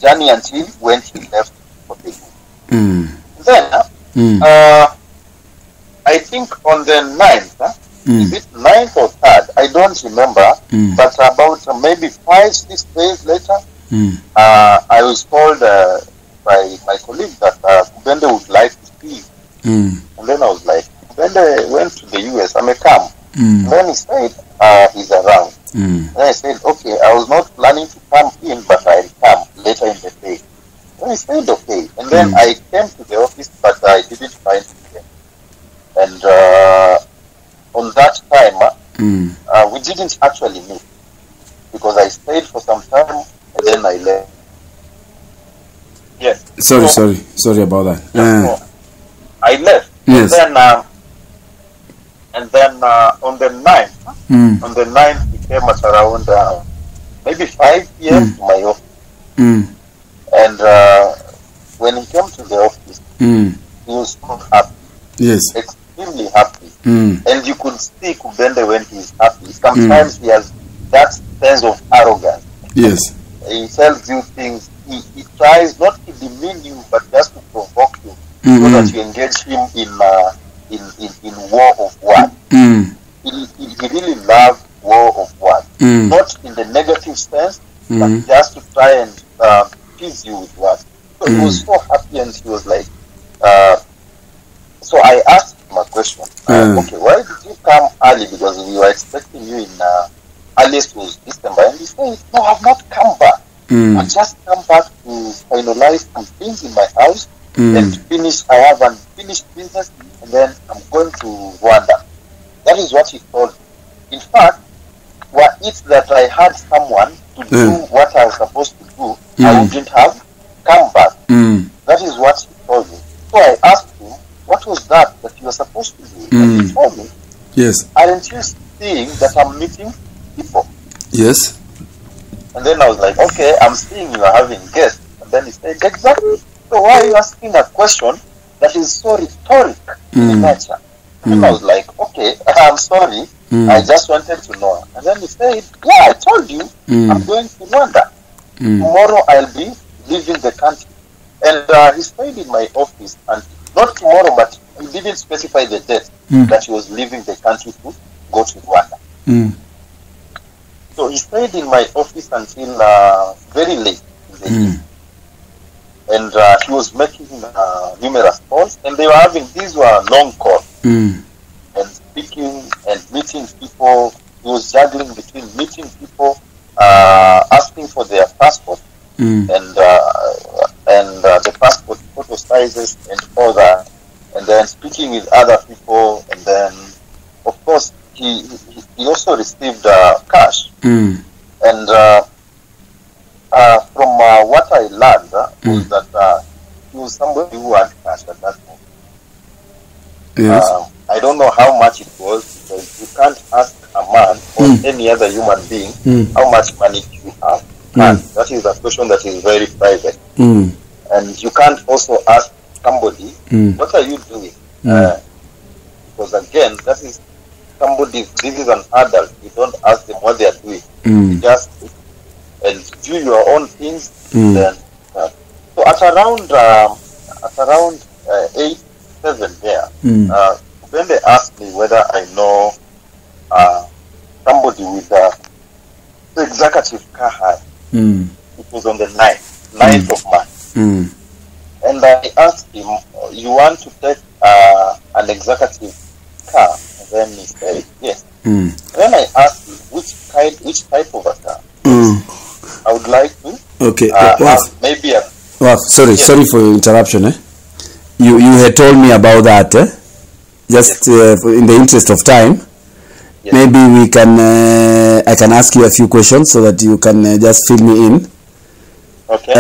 journey until when he left for the group. Then, I think on the 9th, is it 9th or 3rd? I don't remember. But about maybe 5-6 days later, I was told by my colleague that Kubende would like to see. And then I was like, Kubende went to the US, I may come. And then he said, he's around. And I said, okay, I was not planning to come in, but I'll come later in the day. And he said, okay. And then I came to the office, but I didn't find him there. And on that time, We didn't actually meet because I stayed for some time and then I left. Yes. Sorry about that. So I left. Yes. And then on the 9th, he came at around maybe 5 p.m. to my office. And when he came to the office, he was so happy. Yes. Extremely happy. And you could see Kubende when he's happy. Sometimes he has that sense of arrogance. Yes. He tells you things. He tries not to demean you, but just to provoke you, so that you engage him in war of words. He really loved war of words, not in the negative sense, but just to try and tease you with words. So he was so happy, and he was like, so I asked him a question. Okay, why did you come early? Because we were expecting you in earliest was December. And he said, no, I've not come back. I just come back to finalize some things in my house and finish. I have unfinished business, and then I'm going to Rwanda. That is what he told me. In fact, were it that I had someone to do what I was supposed to do, I wouldn't have come back. That is what he told me. So I asked him, what was that you were supposed to do? And he told me, yes. Aren't you seeing that I'm meeting people? Yes. And then I was like, okay, I'm seeing you are having guests. And then he said, exactly. So why are you asking a question that is so rhetoric in nature? And I was like, okay, I'm sorry. I just wanted to know. And then he said, yeah, I told you I'm going to Rwanda. Tomorrow I'll be leaving the country. And he stayed in my office, and not tomorrow, but he didn't specify the date that he was leaving the country to go to Rwanda. So he stayed in my office until very late in the evening. And he was making numerous calls, and they were having, these were long calls, and speaking and meeting people. He was juggling between meeting people, asking for their passport, and the passport photo sizes and all that, and then speaking with other people, and then of course he also received cash, and from what I learned was that he was somebody who had cash at that moment. Yes. I don't know how much it was, because you can't ask a man or any other human being how much money you have. And that is a question that is very private. And you can't also ask somebody, what are you doing? Because again, that is somebody, this is an adult. You don't ask them what they are doing. You just and do your own things. Then, so at around 8-7 there, when they asked me whether I know somebody with the executive car hire, it was on the 9th of March. And I asked him, you want to take an executive car? And then he said, yes. And then I asked him, which type of a car? I would like to. Okay. Maybe sorry for interruption. You had told me about that. Just in the interest of time, maybe we can. I can ask you a few questions so that you can just fill me in. Okay.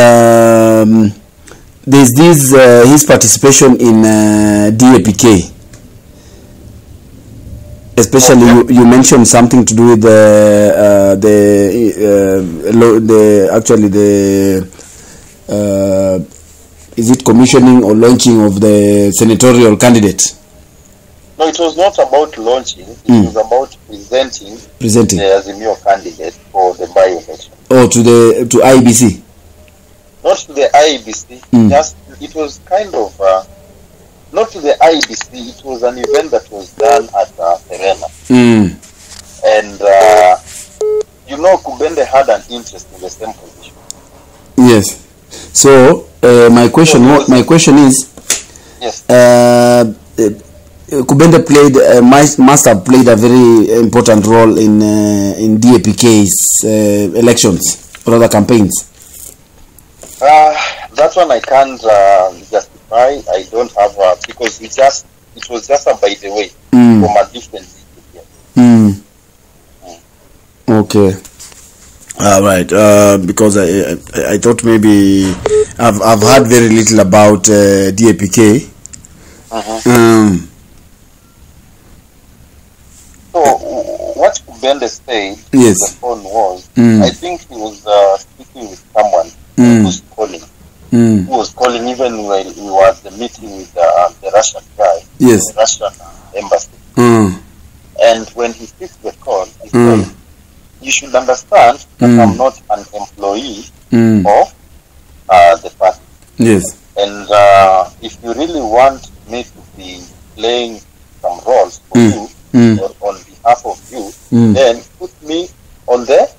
There's this his participation in DAPK. Especially, you mentioned something to do with is it commissioning or launching of the senatorial candidate? No, it was not about launching. It was about presenting the Azimio candidate for the by-election. Oh, to IEBC? Not to the IEBC. Just it was kind of not to the IEBC. It was an event that was done at Serena. And Kubende had an interest in the same position. Yes. So my question is, yes. Kubende must have played a very important role in DAPK's elections or other campaigns. That one I can't justify. I don't have because it was just a by the way from a different situation. Okay. All right. Because I thought maybe I've heard very little about DAPK. So what Kubende said Yes. on the phone was, I think he was speaking with someone who was calling. Who was calling even when we were at the meeting with the Russian guy, Yes. the Russian embassy. And when he picked the call, he said, "You should understand that I'm not an employee of the party. Yes. And if you really want me to be playing some roles for you or on behalf of you, then put me on the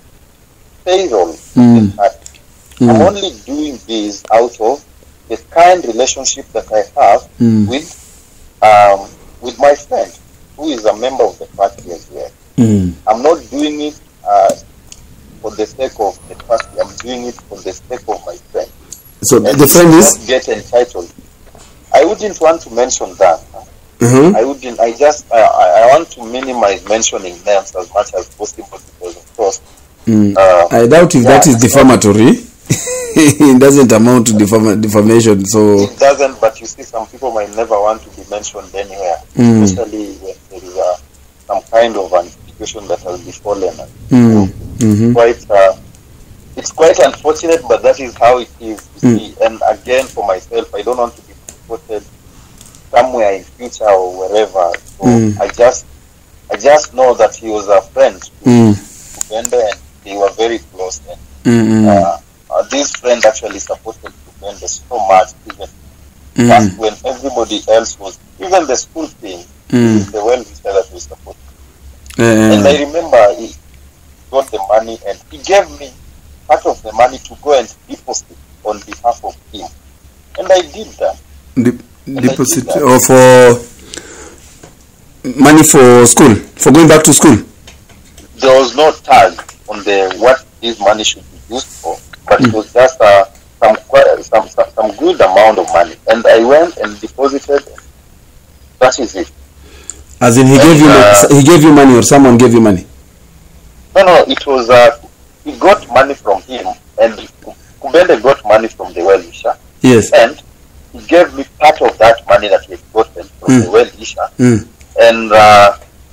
payroll of the party. I'm only doing this out of the kind relationship that I have with my friend, who is a member of the party as well. I'm not doing it for the sake of the party. I'm doing it for the sake of my friend." So And the friend is? not get entitled. I wouldn't want to mention that. I wouldn't. I want to minimize mentioning names as much as possible because, of course, I doubt if that is defamatory. It doesn't amount to defamation. So it doesn't. But you see, some people might never want to be mentioned anywhere, especially when there is some kind of an situation that has befallen us. So it's quite unfortunate, but that is how it is. You see. And again, for myself, I don't want to be reported somewhere in future or wherever. So I just know that he was a friend to Kubende, and they were very close. And this friend actually supported Kubende so much, even just when everybody else was, even the school thing, the well-wisher that we supported. And I remember he got the money, and he gave me part of the money to go and deposit on behalf of him. And I did that. Deposit or for money for school, for going back to school? There was no tag on the what this money should be used for, but it was just some good amount of money. And I went and deposited. That is it. As in he gave you money, or someone gave you money? No, it was he got money from him, and Kubende got money from the well-wisher. Yes. And he gave me part of that money that he had gotten from the well-wisher, and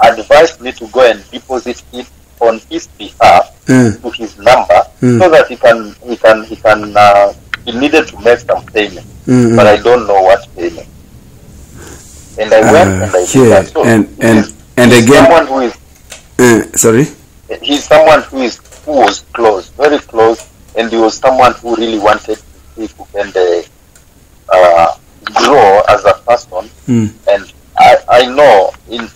advised me to go and deposit it on his behalf to his number, so that he needed to make some payment, but I don't know what payment. And I went and I did that. So and again, someone who is sorry. He's someone who was close, very close, and he was someone who really wanted to see Kubende grow as a person. And I know in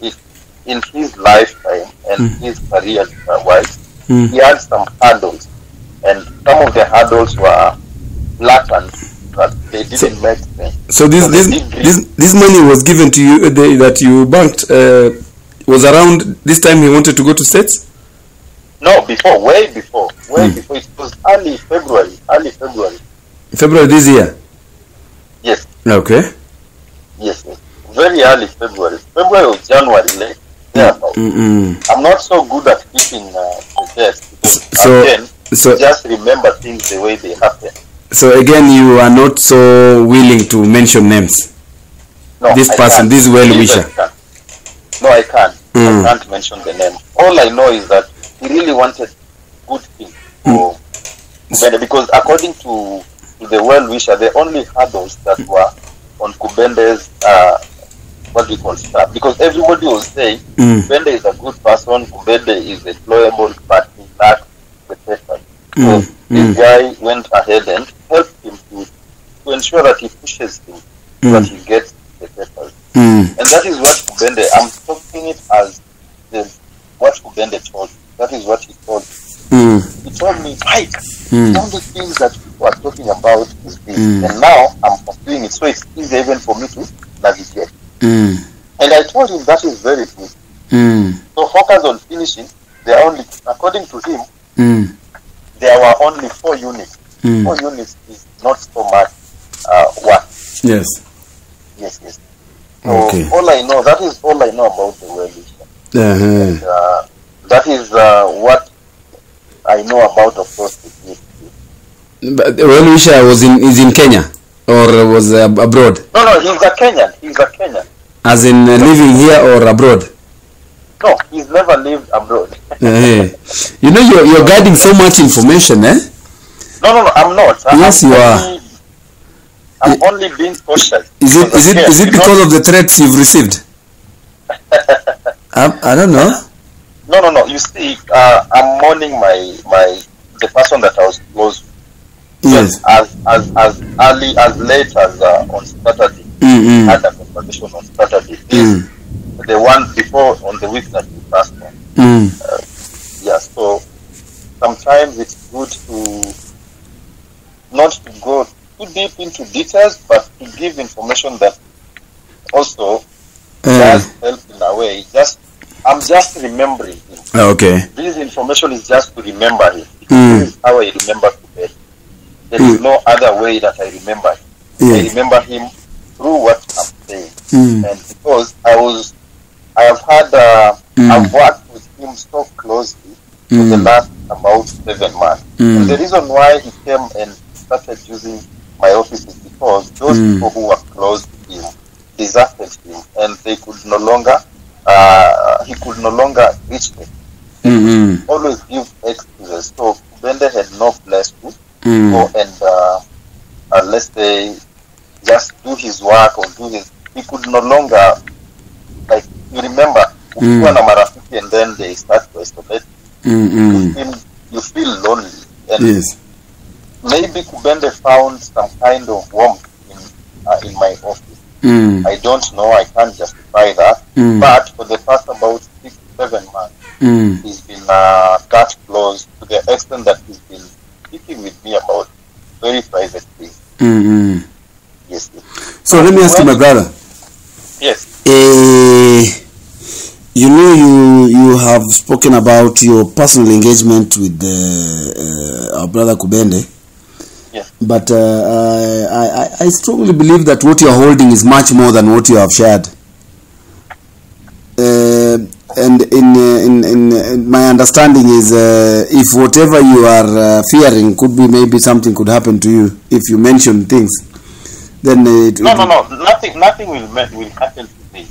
his lifetime and his career wise, he had some hurdles, and some of the hurdles were blatant, that they didn't make sense. So this money was given to you that you banked was around this time he wanted to go to States? No, way before. It was early February. February this year? Yes. Okay. Yes. Very early February. February or January late. Yeah. I'm not so good at keeping the dates. So just remember things the way they happen. So again, you are not so willing to mention names. No, this person, this well-wisher. No, I can't. I can't mention the name. All I know is that he really wanted good things for Kubende, because according to the well-wisher, the only hurdles that were on Kubende's what do you call staff, because everybody was saying Kubende is a good person, Kubende is employable, but he lacks the papers. So this guy went ahead and helped him to ensure that he pushes him so that he gets the papers. And that is what Kubende, I'm talking it as what Kubende told me. That is what he told me. He told me, Mike, all the things that people are talking about is this. And now I'm pursuing it, so it's easy even for me to navigate. And I told him that is very good. So focus on finishing. There are only, according to him, there were only 4 units. 4 units is not so much work. Yes. Yes. So all I know, that is all I know about the well-wisher. That is what I know about, of course, the But well-wisher is in Kenya or was abroad? No, he's a Kenyan. He's a Kenyan. As in living here or abroad? No, he's never lived abroad. You know, you're guiding so much information, eh? No, I'm not. Yes, you are. I'm only being cautious. Is it because of the threats you've received? I don't know. No. You see, I'm mourning the person that I was close to. Yes. As early as late as on Saturday, had a conversation on Saturday. The one before on the week that we passed on. So sometimes it's good to not to go too deep into details, but to give information that also does help in a way. I'm just remembering him. Okay. This information is just to remember him. This is how I remember Kubende. There is no other way that I remember him. I remember him through what I'm saying. And because I've worked with him so closely for the last about 7 months. And the reason why he came and started using my office is because those people who were close to him deserted him, and they could no longer he could no longer reach them. Always give excuses. So Kubende had no place to go and let's say just do his work or he could no longer, like, you remember ukiwa na marafiki and then they start to isolate you feel lonely, and maybe Kubende found some kind of warmth in my office. I don't know, I can't justify that, but for the past about 6 to 7 months he's been that close to the extent that he's been speaking with me about very private things. Yes. So let me ask you, my brother. Yes. You know, you have spoken about your personal engagement with our brother Kubende. Yes. But I strongly believe that what you are holding is much more than what you have shared. And in my understanding is, if whatever you are fearing could be, maybe something could happen to you if you mention things, then no, nothing will happen to me.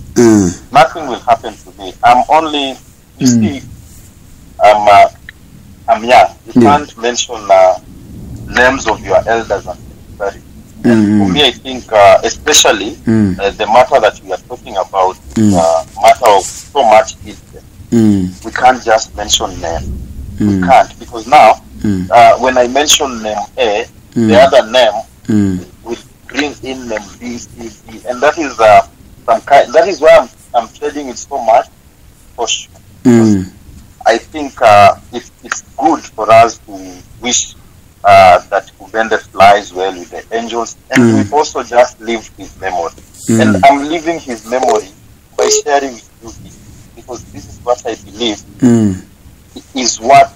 Nothing will happen to me. I'm only, you see, I'm young. You can't mention names of your elders and secretaries. And for me, I think, especially the matter that we are talking about, matter of so much detail. We can't just mention names. We can't, because now, when I mention name A, the other name will bring in name B, C, D, and that is some kind. That is why I'm telling it so much for sure. I think it's good for us to wish that Kubende flies well with the angels, and we also just live his memory. And I'm living his memory by sharing with you, because this is what I believe is what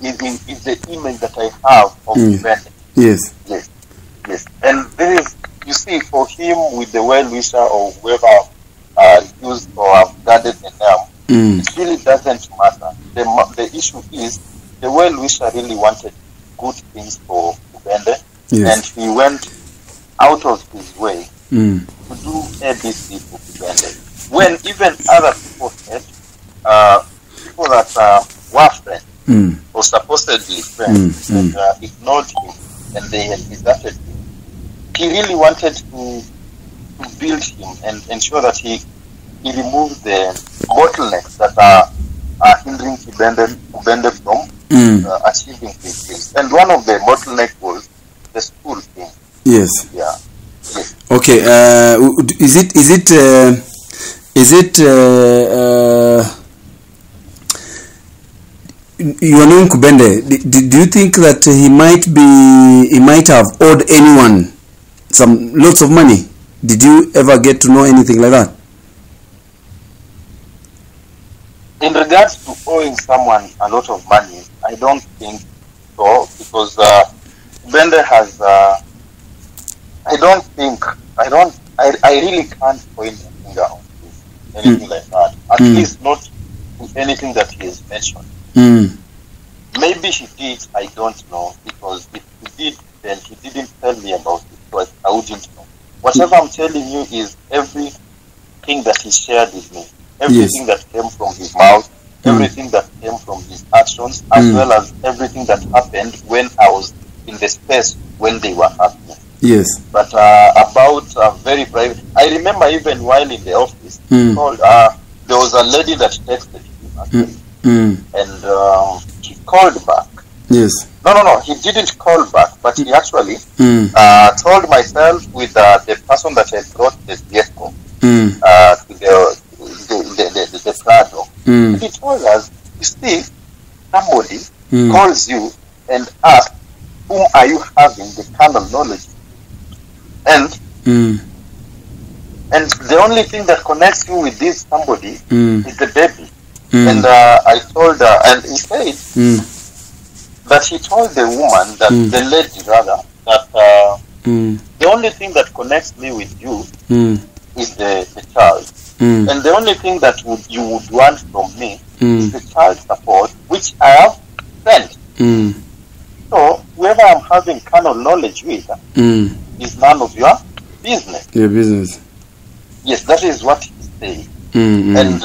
is the image that I have of Kubende. Yes. And there is, you see, for him with the well-wisher or whoever used or have guarded the name, it really doesn't matter. The issue is the well-wisher really wanted good things for Kubende, and he went out of his way to do ABC for Kubende. When even other people had, people that were friends, or supposedly friends, and ignored him, and they had deserted him, he really wanted to build him and ensure that he removed the bottlenecks that are hindering Kubende from achieving his dreams. And one of the bottlenecks was the school thing. Yes. Yeah. Yes. Okay. Is it you are knowing Kubende? Do you think that he might have owed anyone lots of money? Did you ever get to know anything like that? In regards to owing someone a lot of money, I don't think so, because Kubende has. I really can't point a finger on anything like that. At least not to anything that he has mentioned. Maybe he did, I don't know, because if he did, then he didn't tell me about it, so I wouldn't know. Whatever I'm telling you is everything that he shared with me, everything that came from his mouth, everything that came from his actions, as well as everything that happened when I was in the space when they were happening. Yes. But about very private, I remember even while in the office, he called, there was a lady that texted him actually, and he called back. Yes. No, he didn't call back, but he actually told myself with the person that had brought the vehicle to the Prado. And he told us, you see, somebody calls you and asks, whom are you having the carnal knowledge? And the only thing that connects you with this somebody is the baby. And I told her, and he said that he told the woman, that the lady rather, that the only thing that connects me with you is the child. And the only thing that you would want from me is the child support, which I have sent. So whoever I'm having carnal knowledge with is none of your business. Your business. Yes, that is what he said. And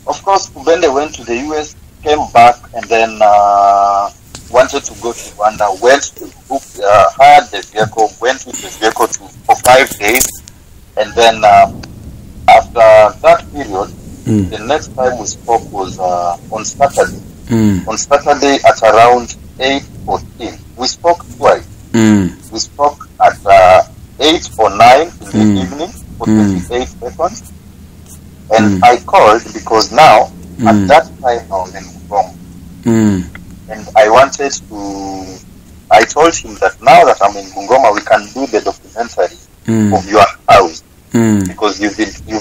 of course, Kubende went to the US, came back, and then wanted to go to Rwanda, went to book, hired the vehicle, went with the vehicle for 5 days, and then after that period, the next time we spoke was on Saturday. On Saturday at around 8:14. We spoke twice. We spoke at 8 or 9 in the evening for 28 seconds. And I called because now, at that time, I was in Kubende. And I told him that now that I'm in Bungoma, we can do the documentary of your house. Because you've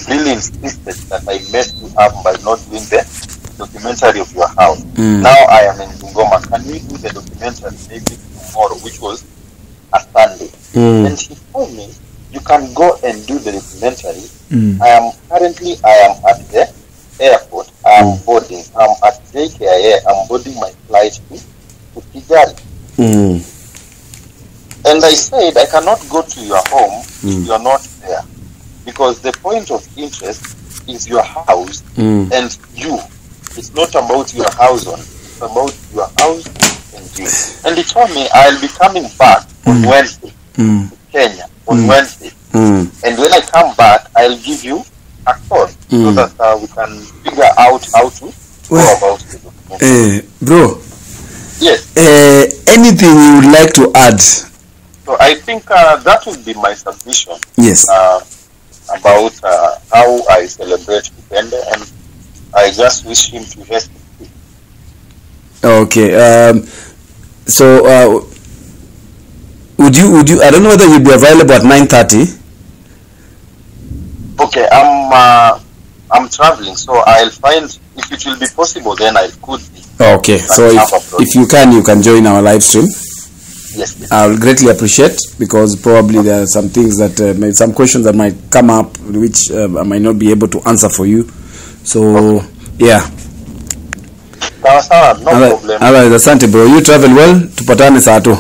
really insisted that I messed you up by not doing the documentary of your house. Now I am in Bungoma. Can we do the documentary maybe tomorrow, which was a Sunday? And he told me, you can go and do the documentary. I am at the airport. I am boarding. I'm at JKIA. I'm boarding my flight to Kigali. And I said, I cannot go to your home if you're not there. Because the point of interest is your house and you. It's not about your house only. It's about your house and you. And he told me, I'll be coming back on Wednesday to Kenya on Wednesday. And when I come back, I'll give you a call so that we can figure out how to go about the document. Bro. Yes. Anything you would like to add? So I think that would be my submission. Yes. About how I celebrate Kubende, and I just wish him to rest in peace. Okay. So would you? I don't know whether you'd be available at 9:30. Okay, I'm traveling, so I'll find if it will be possible. Then I could be. Okay, so if you can join our live stream. Yes. I'll greatly appreciate, because probably there are some things that some questions that might come up which I might not be able to answer for you. So yeah. No problem. Alright, asante bro. You travel well. Tupatane saa tu.